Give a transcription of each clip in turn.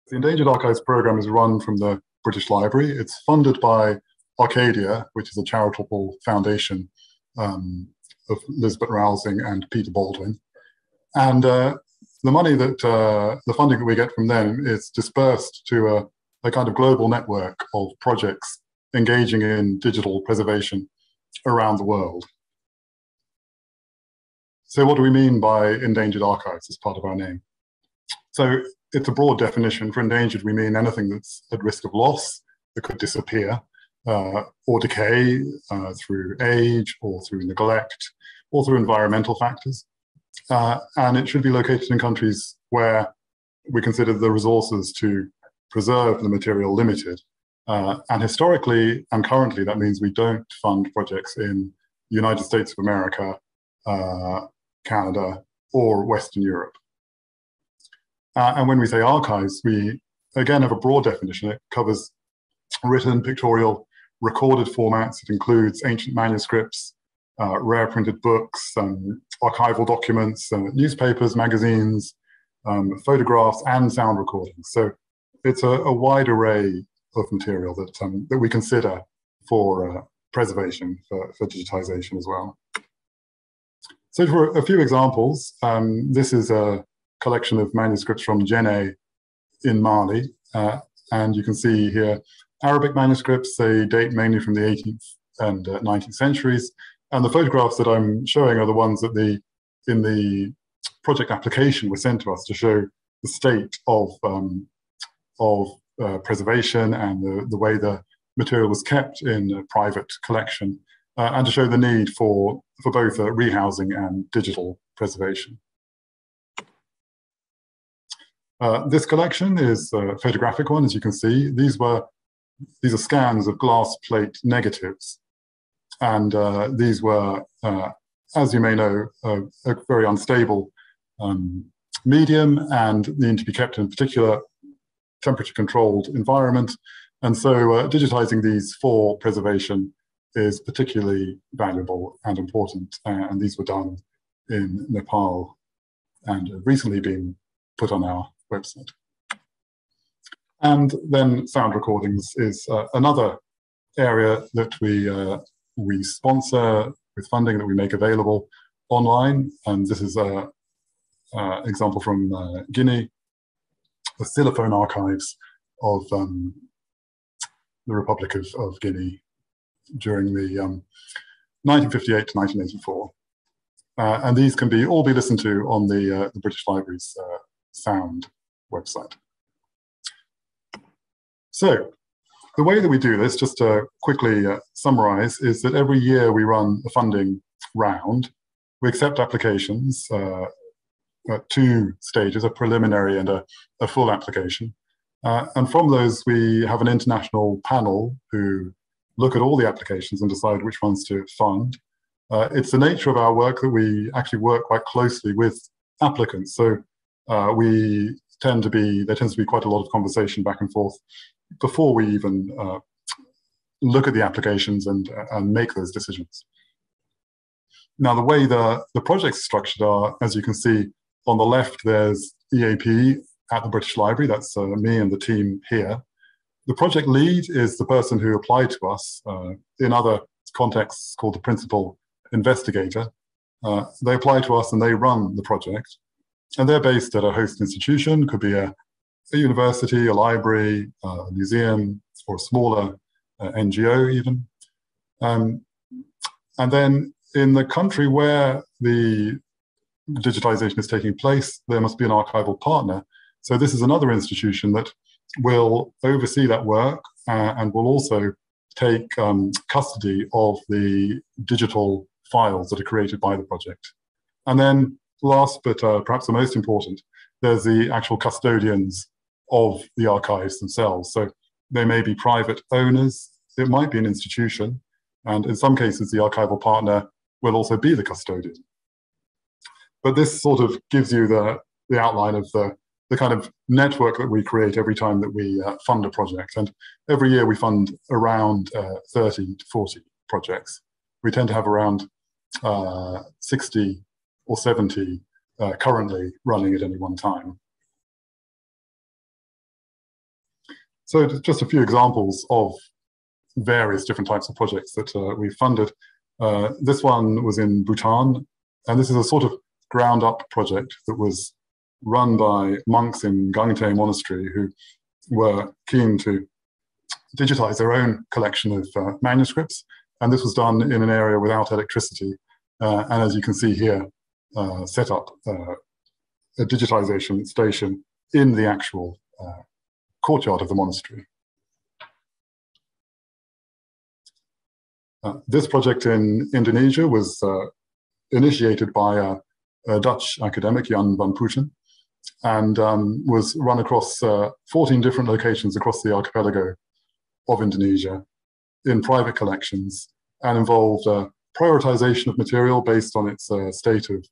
The Endangered Archives program is run from the British Library. It's funded by Arcadia, which is a charitable foundation of Lisbeth Rousing and Peter Baldwin. And the money that, the funding that we get from them is dispersed to a kind of global network of projects engaging in digital preservation around the world. So what do we mean by endangered archives as part of our name? So it's a broad definition. For endangered, we mean anything that's at risk of loss, that could disappear or decay through age or through neglect or through environmental factors. And it should be located in countries where we consider the resources to preserve the material limited. And historically and currently, that means we don't fund projects in the United States of America, Canada, or Western Europe. And when we say archives, we again have a broad definition. It covers written, pictorial, recorded formats. It includes ancient manuscripts, rare printed books, archival documents, newspapers, magazines, photographs, and sound recordings. So it's a wide array of material that we consider for preservation, for digitization as well. So for a few examples, this is a collection of manuscripts from Djenné in Mali. And you can see here Arabic manuscripts. They date mainly from the 18th and 19th centuries. And the photographs that I'm showing are the ones that in the project application were sent to us to show the state of preservation and the way the material was kept in a private collection, and to show the need for both rehousing and digital preservation. This collection is a photographic one, as you can see. These are scans of glass plate negatives. And these were, as you may know, a very unstable medium and need to be kept in a particular temperature-controlled environment. And so digitizing these for preservation is particularly valuable and important. And these were done in Nepal and have recently been put on our website. And then sound recordings is another area that we sponsor with funding that we make available online. And this is an example from Guinea, the xylophone archives of the Republic of Guinea during the 1958 to 1984. And these can all be listened to on the British Library's sound website. So the way that we do this, just to quickly summarize, is that every year we run a funding round. We accept applications at two stages, a preliminary and a full application. And from those, we have an international panel who look at all the applications and decide which ones to fund. It's the nature of our work that we actually work quite closely with applicants. So there tends to be quite a lot of conversation back and forth before we even look at the applications and make those decisions. Now, the way the projects structured are, as you can see on the left, there's EAP at the British Library. That's me and the team here. The project lead is the person who applied to us, in other contexts called the principal investigator. They apply to us and they run the project. And they're based at a host institution, could be a university, a library, a museum, or a smaller NGO even. And then in the country where the digitization is taking place, there must be an archival partner. So this is another institution that will oversee that work and will also take custody of the digital files that are created by the project. And then last, but perhaps the most important, there's the actual custodians of the archives themselves. So they may be private owners, it might be an institution, and in some cases the archival partner will also be the custodian. But this sort of gives you the outline of the kind of network that we create every time that we fund a project. And every year we fund around 30 to 40 projects. We tend to have around 60 or 70 currently running at any one time. So just a few examples of various different types of projects that we funded. This one was in Bhutan, and this is a sort of ground-up project that was run by monks in Gangte Monastery who were keen to digitize their own collection of manuscripts, and this was done in an area without electricity, and as you can see here, set up a digitization station in the actual courtyard of the monastery. This project in Indonesia was initiated by a Dutch academic, Jan van Putten, and was run across 14 different locations across the archipelago of Indonesia in private collections, and involved prioritization of material based on its state of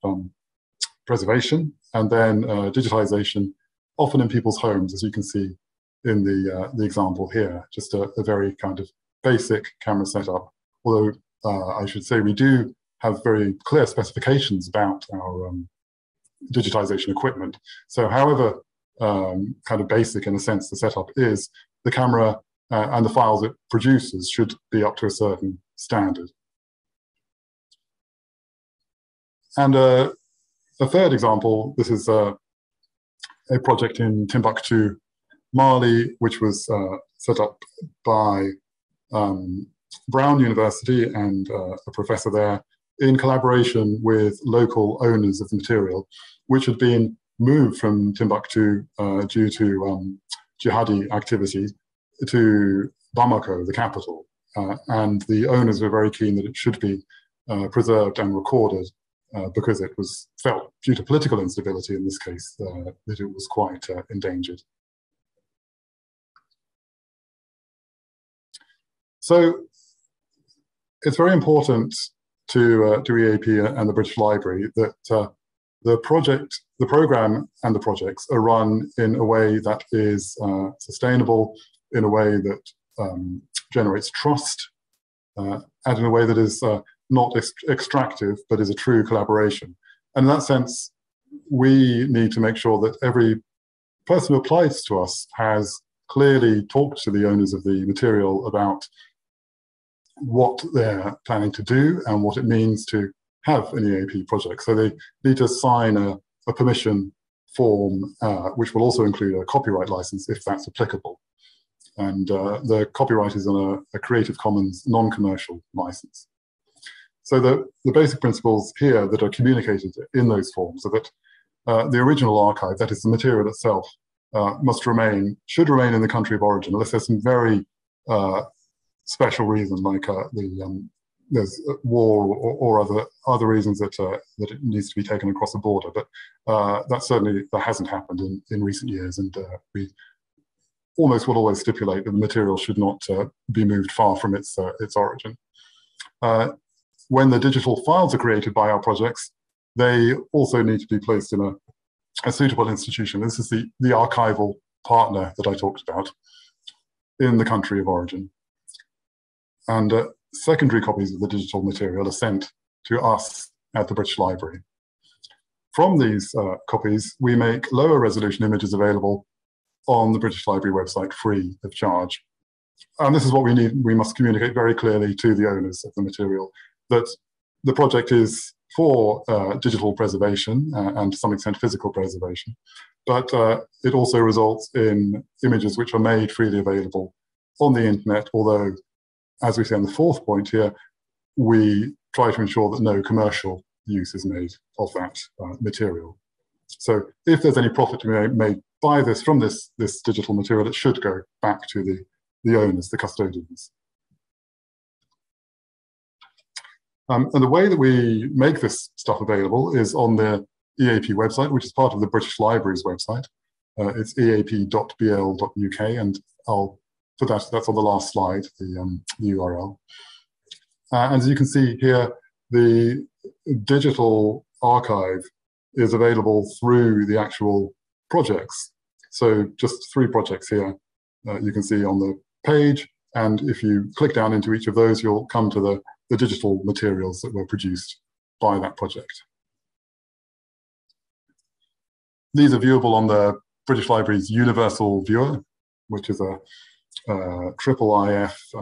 preservation, and then digitization, often in people's homes, as you can see in the example here. Just a very kind of basic camera setup, although I should say we do have very clear specifications about our digitization equipment. So however kind of basic in a sense the setup is, the camera and the files it produces should be up to a certain standard. And a third example, this is a project in Timbuktu, Mali, which was set up by Brown University and a professor there in collaboration with local owners of the material, which had been moved from Timbuktu due to jihadi activity to Bamako, the capital. And the owners were very keen that it should be preserved and recorded because it was felt, due to political instability in this case, that it was quite endangered. So it's very important to EAP and the British Library that the program and the projects are run in a way that is sustainable, in a way that generates trust, and in a way that is not extractive, but is a true collaboration. And in that sense, we need to make sure that every person who applies to us has clearly talked to the owners of the material about what they're planning to do and what it means to have an EAP project. So they need to sign a permission form, which will also include a copyright license if that's applicable. And the copyright is on a Creative Commons non-commercial license. So the basic principles here that are communicated in those forms are that the original archive, that is the material itself, should remain in the country of origin, unless there's some very special reason, like there's war or other reasons that it needs to be taken across the border. But that hasn't happened in recent years, and we almost will always stipulate that the material should not be moved far from its origin. When the digital files are created by our projects, they also need to be placed in a suitable institution. This is the archival partner that I talked about in the country of origin. And secondary copies of the digital material are sent to us at the British Library. From these copies, we make lower resolution images available on the British Library website free of charge. And this is what we need. We must communicate very clearly to the owners of the material that the project is for digital preservation and to some extent physical preservation, but it also results in images which are made freely available on the internet, although, as we say in the fourth point here, we try to ensure that no commercial use is made of that material. So if there's any profit to be made by this, from this digital material, it should go back to the owners, the custodians. And the way that we make this stuff available is on the EAP website, which is part of the British Library's website. It's eap.bl.uk, and I'll put that's on the last slide, the URL. And as you can see here, the digital archive is available through the actual projects. So just 3 projects here you can see on the page, and if you click down into each of those, you'll come to the digital materials that were produced by that project. These are viewable on the British Library's Universal Viewer, which is a triple IF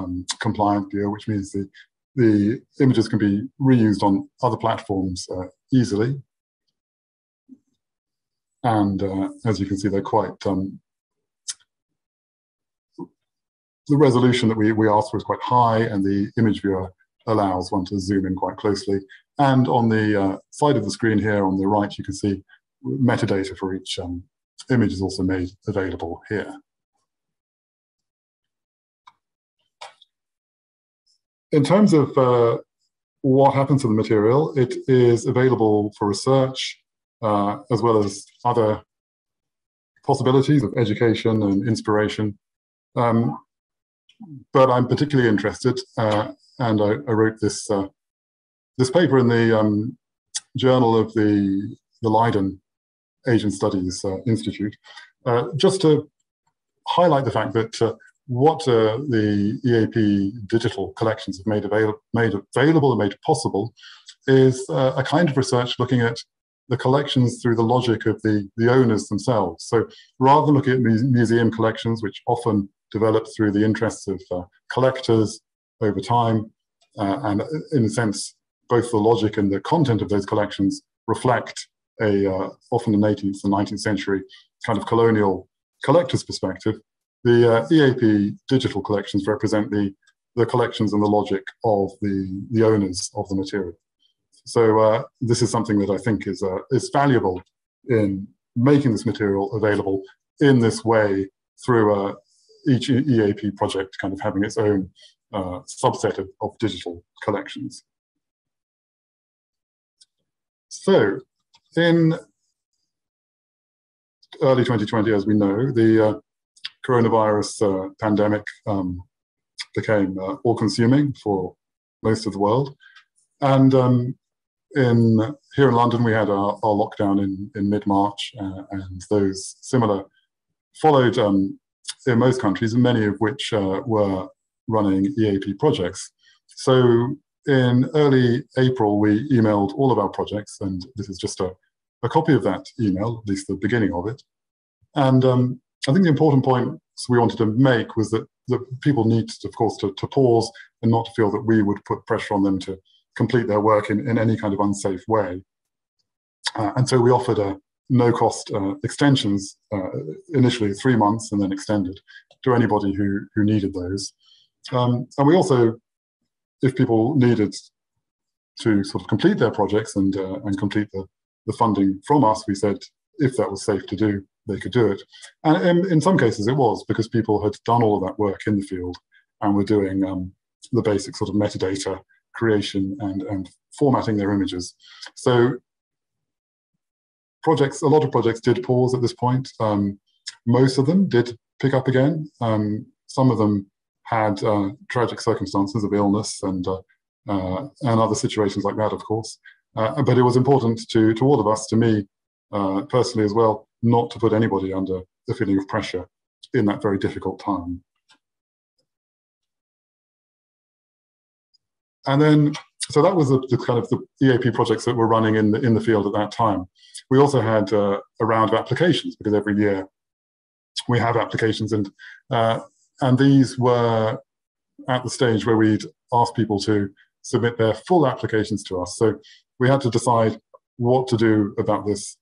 compliant viewer, which means the images can be reused on other platforms easily. And as you can see, they're quite, the resolution that we asked for is quite high, and the image viewer allows one to zoom in quite closely. And on the side of the screen here on the right, you can see metadata for each image is also made available here. In terms of what happens to the material, it is available for research, as well as other possibilities of education and inspiration. But I'm particularly interested, and I wrote this this paper in the Journal of the Leiden Asian Studies Institute, just to highlight the fact that what the EAP digital collections have made available and made possible is a kind of research looking at the collections through the logic of the owners themselves. So rather than looking at museum collections, which often develop through the interests of collectors over time, and in a sense, both the logic and the content of those collections reflect often an 18th and 19th century kind of colonial collector's perspective, the EAP digital collections represent the collections and the logic of the owners of the material. So this is something that I think is valuable in making this material available in this way through each EAP project kind of having its own subset of digital collections. So in early 2020, as we know, the coronavirus pandemic became all-consuming for most of the world. And here in London, we had our lockdown in mid-March, and those similar followed in most countries, and many of which were running EAP projects. So in early April, we emailed all of our projects, and this is just a copy of that email, at least the beginning of it. And I think the important point we wanted to make was that people need, of course, to pause and not to feel that we would put pressure on them to complete their work in any kind of unsafe way. And so we offered no-cost extensions, initially 3 months and then extended to anybody who needed those. And we also, if people needed to sort of complete their projects and complete the funding from us, we said if that was safe to do, they could do it. And in some cases it was, because people had done all of that work in the field and were doing the basic sort of metadata creation and formatting their images. So a lot of projects did pause at this point. Most of them did pick up again. Some of them had tragic circumstances of illness and other situations like that, of course. But it was important to all of us, to me personally as well, not to put anybody under the feeling of pressure in that very difficult time. And then, so that was the kind of the EAP projects that were running in the field at that time. We also had a round of applications, because every year we have applications, and these were at the stage where we'd ask people to submit their full applications to us. So we had to decide what to do about this.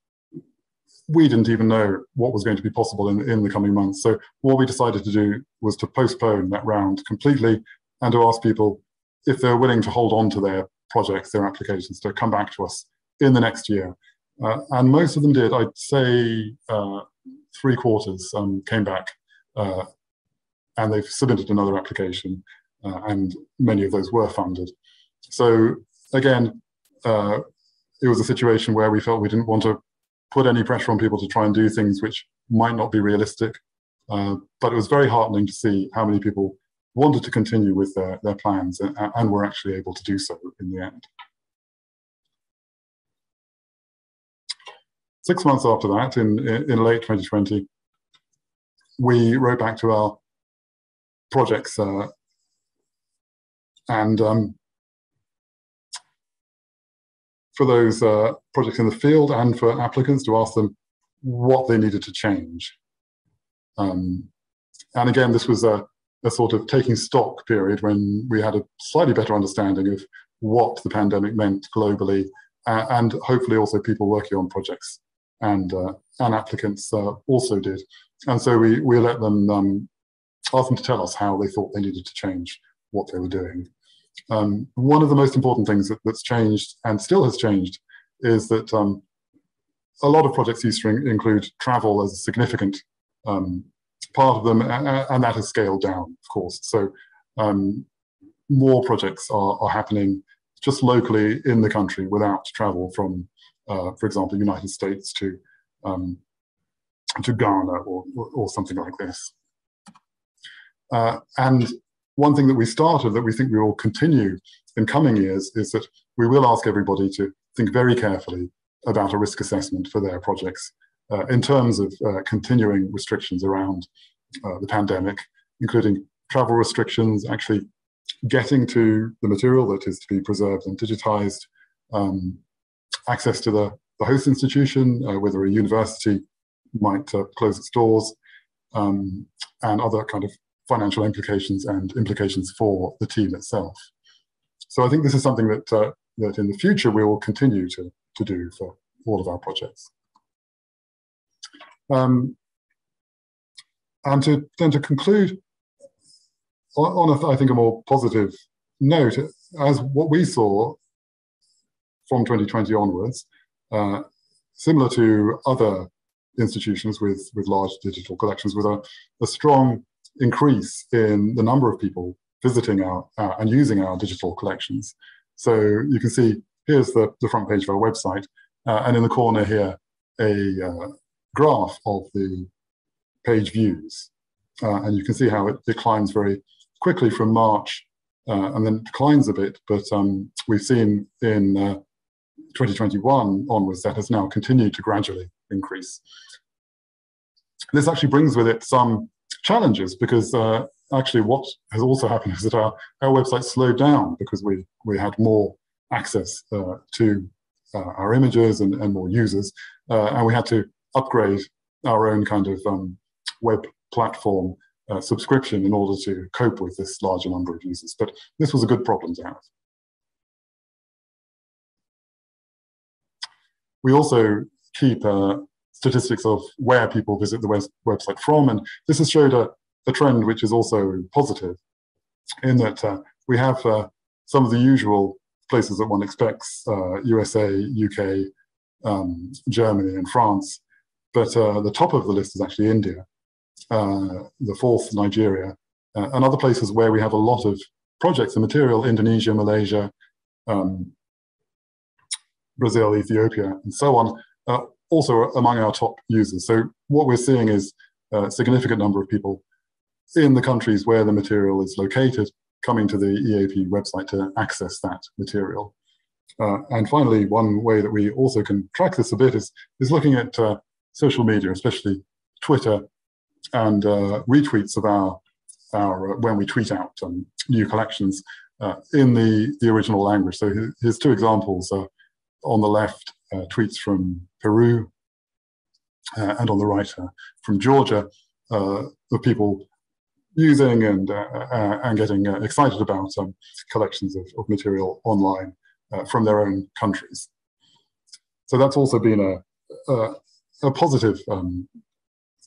We didn't even know what was going to be possible in the coming months. So what we decided to do was to postpone that round completely and to ask people if they're willing to hold on to their projects, their applications, to come back to us in the next year. And most of them did. I'd say 3/4 came back, and they've submitted another application, and many of those were funded. So again, it was a situation where we felt we didn't want to put any pressure on people to try and do things which might not be realistic. But it was very heartening to see how many people wanted to continue with their plans and were actually able to do so in the end. 6 months after that, in late 2020, we wrote back to our projects and for those projects in the field and for applicants, to ask them what they needed to change. And again, this was a sort of taking stock period when we had a slightly better understanding of what the pandemic meant globally, and hopefully also people working on projects and applicants also did. And so we let them ask them to tell us how they thought they needed to change what they were doing. One of the most important things that's changed and still has changed is that a lot of projects used to include travel as a significant part of them, and that has scaled down, of course. So more projects are happening just locally in the country without travel from, for example, United States to Ghana or something like this. And one thing that we started that we think we will continue in coming years is that we will ask everybody to think very carefully about a risk assessment for their projects in terms of continuing restrictions around the pandemic, including travel restrictions, actually getting to the material that is to be preserved and digitized, access to the host institution, whether a university might close its doors, and other kind of financial implications and implications for the team itself. So I think this is something that that in the future we will continue to do for all of our projects. And to conclude on I think a more positive note, as what we saw from 2020 onwards, similar to other institutions with large digital collections, with a strong increase in the number of people visiting and using our digital collections. So you can see here's the front page of our website, and in the corner here a graph of the page views, and you can see how it declines very quickly from March, and then declines a bit, but we've seen in 2021 onwards that has now continued to gradually increase. This actually brings with it some challenges, because actually what has also happened is that our website slowed down because we had more access to our images and more users, and we had to upgrade our own kind of web platform subscription in order to cope with this larger number of users. But this was a good problem to have. We also keep statistics of where people visit the website from, and this has showed a trend which is also positive, in that we have some of the usual places that one expects, USA, UK, Germany and France, but the top of the list is actually India, the fourth Nigeria, and other places where we have a lot of projects and material, Indonesia, Malaysia, Brazil, Ethiopia, and so on, also among our top users. So what we're seeing is a significant number of people in the countries where the material is located coming to the EAP website to access that material. And finally, one way that we also can track this a bit is looking at social media, especially Twitter, and retweets of our when we tweet out new collections in the original language. So here's two examples. On the left, tweets from Peru, and on the right from Georgia, of people using and getting excited about collections of material online from their own countries. So that's also been a positive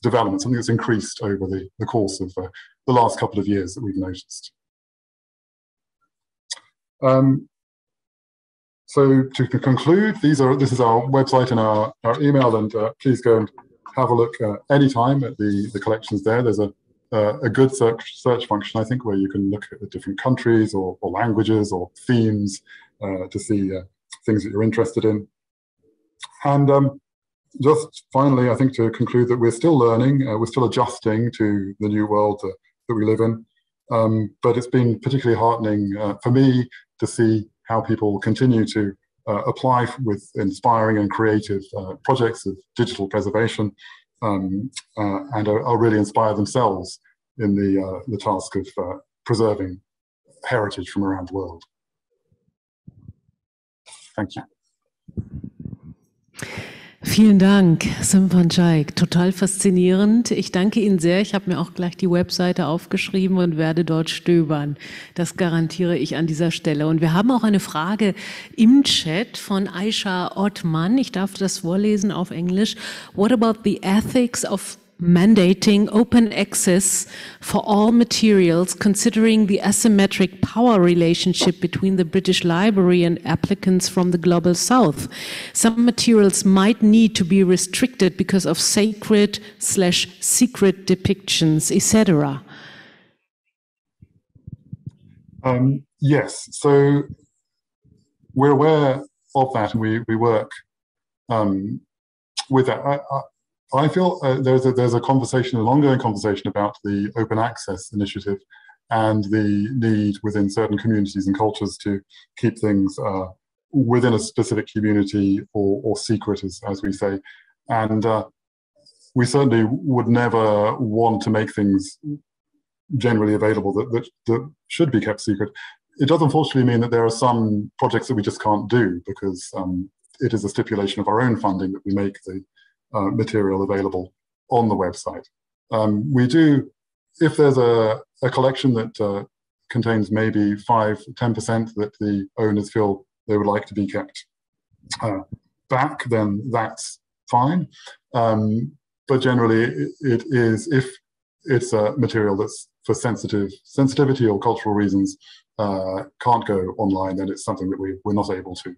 development, something that's increased over the course of the last couple of years that we've noticed. So to conclude, this is our website and our email, and please go and have a look anytime at the collections there. There's a good search function, I think, where you can look at the different countries or languages or themes to see things that you're interested in. And just finally, I think to conclude that we're still learning, we're still adjusting to the new world that we live in. But it's been particularly heartening for me to see how people continue to apply with inspiring and creative projects of digital preservation, and are really inspired themselves in the task of preserving heritage from around the world. Thank you. Vielen Dank, Simpan Schaik. Total faszinierend. Ich danke Ihnen sehr. Ich habe mir auch gleich die Webseite aufgeschrieben und werde dort stöbern. Das garantiere ich an dieser Stelle. Und wir haben auch eine Frage im Chat von Aisha Ottmann. Ich darf das vorlesen auf Englisch. What about the ethics of mandating open access for all materials, considering the asymmetric power relationship between the British Library and applicants from the Global South? Some materials might need to be restricted because of sacred/secret depictions, etc. Yes, so we're aware of that, and we work with that. I feel there's an ongoing conversation about the open access initiative and the need within certain communities and cultures to keep things within a specific community or secret, as we say. And we certainly would never want to make things generally available that should be kept secret. It does unfortunately mean that there are some projects that we just can't do because it is a stipulation of our own funding that we make the material available on the website. We do, if there's a collection that contains maybe 5-10% that the owners feel they would like to be kept back, then that's fine. But generally, it is, if it's a material that's for sensitivity or cultural reasons can't go online, then it's something that we're not able to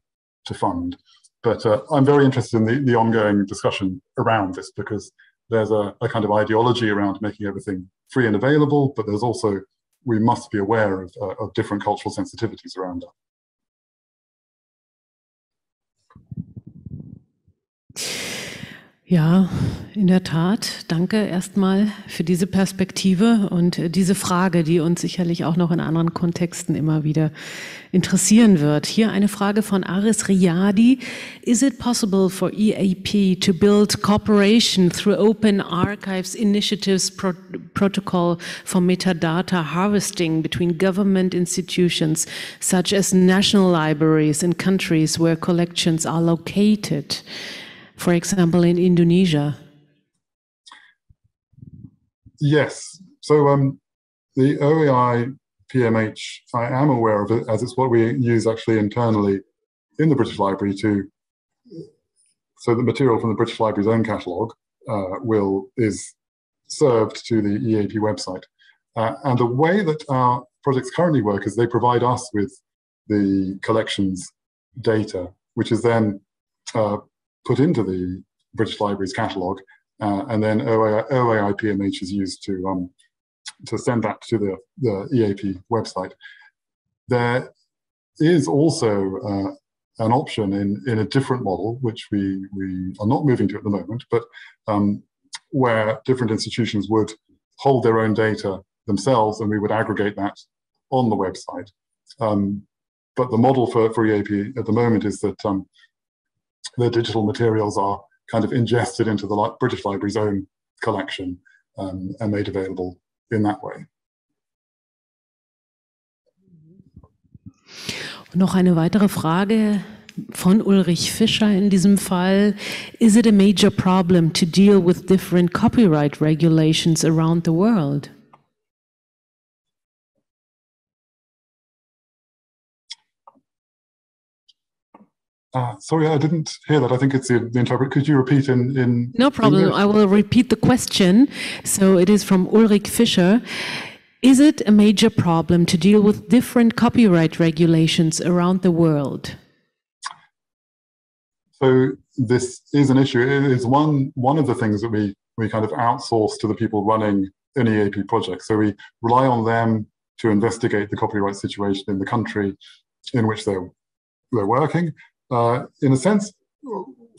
fund. But I'm very interested in the ongoing discussion around this, because there's a kind of ideology around making everything free and available, but there's also, we must be aware of different cultural sensitivities around that. Ja, in der Tat. Danke erstmal für diese Perspektive und diese Frage, die uns sicherlich auch noch in anderen Kontexten immer wieder interessieren wird. Hier eine Frage von Aris Riyadi. Is it possible for EAP to build cooperation through Open Archives Initiatives protocol for metadata harvesting between government institutions such as national libraries in countries where collections are located? For example, in Indonesia? Yes. So the OEI PMH, I am aware of it, as it's what we use actually internally in the British Library so the material from the British Library's own catalogue is served to the EAP website. And the way that our projects currently work is they provide us with the collections data, which is then put into the British Library's catalogue, and then OAI PMH is used to send that to the EAP website. There is also an option in a different model, which we are not moving to at the moment, but where different institutions would hold their own data themselves, and we would aggregate that on the website. But the model for EAP at the moment is that the digital materials are kind of ingested into the British Library's own collection and made available in that way. Noch eine weitere Frage von Ulrich Fischer in diesem Fall. Is it a major problem to deal with different copyright regulations around the world? Sorry, I didn't hear that. I think it's the interpret. Could you repeat in No problem. English? I will repeat the question. So it is from Ulrich Fischer. Is it a major problem to deal with different copyright regulations around the world? So this is an issue. It is one of the things that we kind of outsource to the people running an EAP project. So we rely on them to investigate the copyright situation in the country in which they're working. In a sense,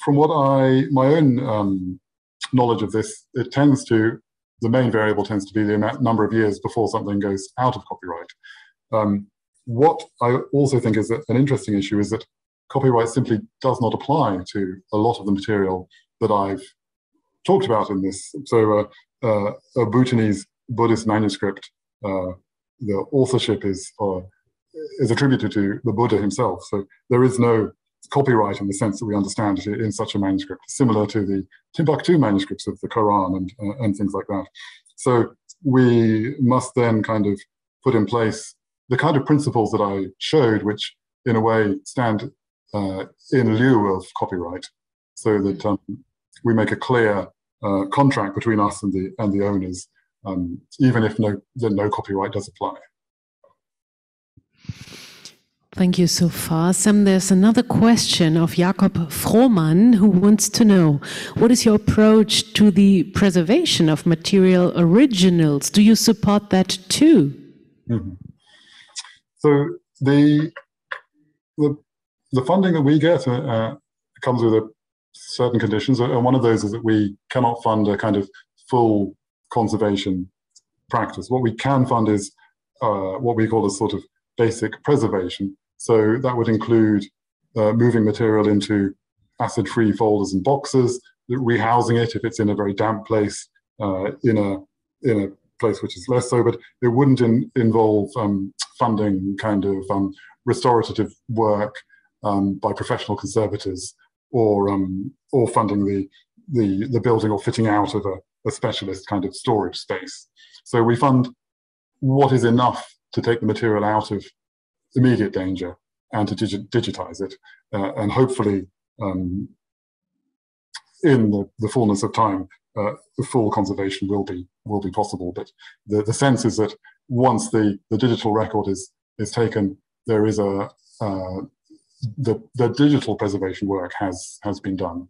from what my own knowledge of this, the main variable tends to be the number of years before something goes out of copyright. What I also think is an interesting issue is that copyright simply does not apply to a lot of the material that I've talked about in this. So a Bhutanese Buddhist manuscript, the authorship is attributed to the Buddha himself. So there is no copyright in the sense that we understand it in such a manuscript, similar to the Timbuktu manuscripts of the Quran and things like that. So we must then kind of put in place the kind of principles that I showed, which in a way stand in lieu of copyright, so that we make a clear contract between us and the owners, even if no copyright does apply. Thank you so far. Sam, there's another question of Jakob Frohmann, who wants to know, what is your approach to the preservation of material originals? Do you support that too? Mm-hmm. So the funding that we get comes with certain conditions, and one of those is that we cannot fund a kind of full conservation practice. What we can fund is what we call a sort of basic preservation. So that would include moving material into acid-free folders and boxes, rehousing it if it's in a very damp place, in a place which is less so, but it wouldn't involve funding kind of restorative work by professional conservators, or funding the building or fitting out of a specialist kind of storage space. So we fund what is enough to take the material out of immediate danger and to digitize it, and hopefully in the fullness of time, the full conservation will be possible. But the sense is that once the digital record is taken, there is the digital preservation work has been done.